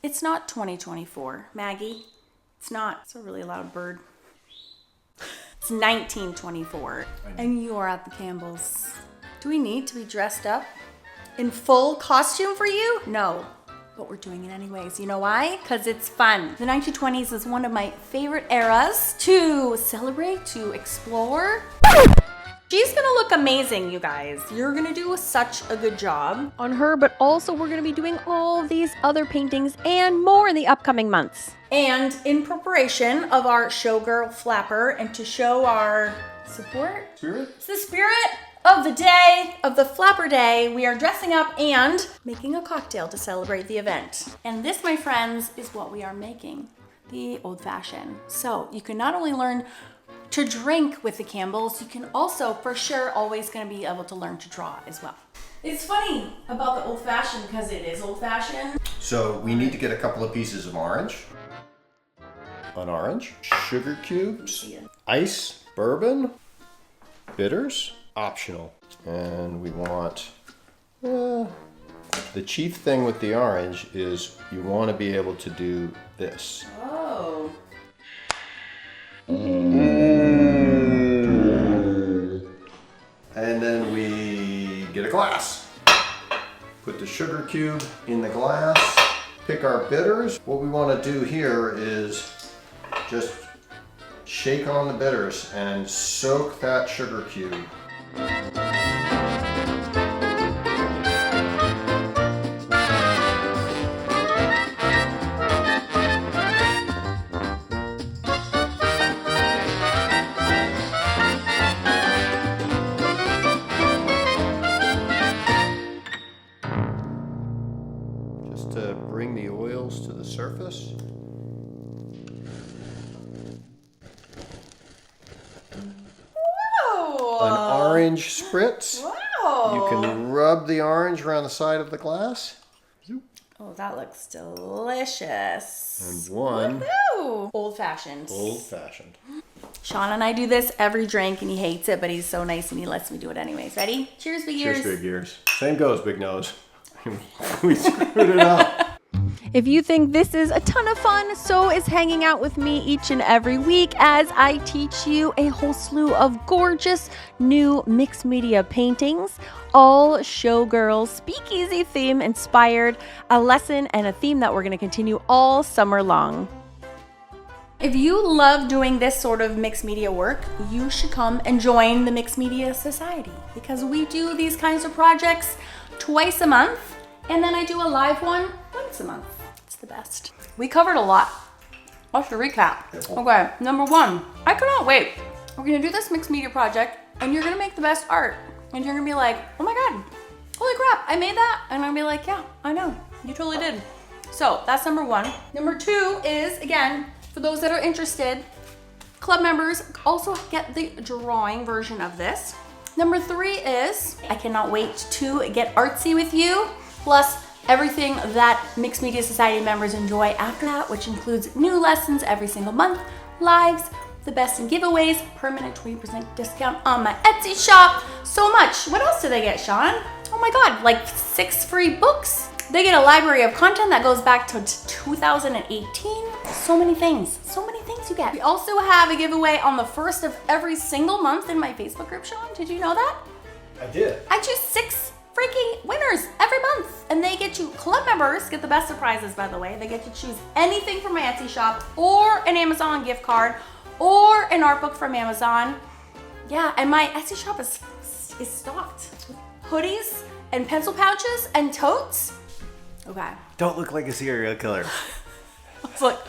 It's not 2024, Maggie. It's not. It's a really loud bird. It's 1924. And you are at the Campbells. Do we need to be dressed up in full costume for you? No. But we're doing it anyways. You know why? Because it's fun. The 1920s is one of my favorite eras to celebrate, to explore. She's gonna look amazing, you guys. You're gonna do such a good job on her, but also we're gonna be doing all these other paintings and more in the upcoming months. And in preparation of our Showgirl flapper and to show our support, it's the spirit of the day, of the flapper day, we are dressing up and making a cocktail to celebrate the event. And this, my friends, is what we are making, the old fashioned. So you can not only learn to drink with the Campbells, you can also, for sure, always gonna be able to learn to draw as well. It's funny about the old fashioned because it is old fashioned. So we need to get a couple of pieces of orange. An orange, sugar cubes, ice, bourbon, bitters, optional. And we want, the chief thing with the orange is you want to be able to do this. Oh. And then we get a glass. Put the sugar cube in the glass. Pick our bitters. What we want to do here is just shake on the bitters and soak that sugar cube. Just to bring the oils to the surface. An orange spritz. Wow. You can rub the orange around the side of the glass. Oh, that looks delicious. And one. Woo-hoo. Old fashioned. Old fashioned. Sean and I do this every drink and he hates it, but he's so nice and he lets me do it anyways. Ready? Cheers, big ears. Cheers, big ears. Same goes, big nose. We screwed it up. If you think this is a ton of fun, so is hanging out with me each and every week as I teach you a whole slew of gorgeous new mixed media paintings, all Showgirls Speakeasy theme inspired, a lesson and a theme that we're going to continue all summer long. If you love doing this sort of mixed media work, you should come and join the Mixed Media Society because we do these kinds of projects twice a month and then I do a live one once a month. It's the best. We covered a lot. Let's recap. Okay, number one, I cannot wait. We're gonna do this mixed media project and you're gonna make the best art. And you're gonna be like, oh my God, holy crap, I made that. And I'm gonna be like, yeah, I know, you totally did. So that's number one. Number two is, again, for those that are interested, club members also get the drawing version of this. Number three is, I cannot wait to get artsy with you, plus everything that Mixed Media Society members enjoy after that, which includes new lessons every single month, lives, the best in giveaways, permanent 20% discount on my Etsy shop, so much. What else do they get, Sean? Oh my God, like 6 free books. They get a library of content that goes back to 2018. So many things you get. We also have a giveaway on the first of every single month in my Facebook group, Sean. Did you know that? I did. I choose 6 freaking winners every month. And they get you, club members get the best surprises, by the way. They get to choose anything from my Etsy shop or an Amazon gift card or an art book from Amazon. Yeah, and my Etsy shop is stocked. Hoodies and pencil pouches and totes. Okay. Don't look like a serial killer. Look.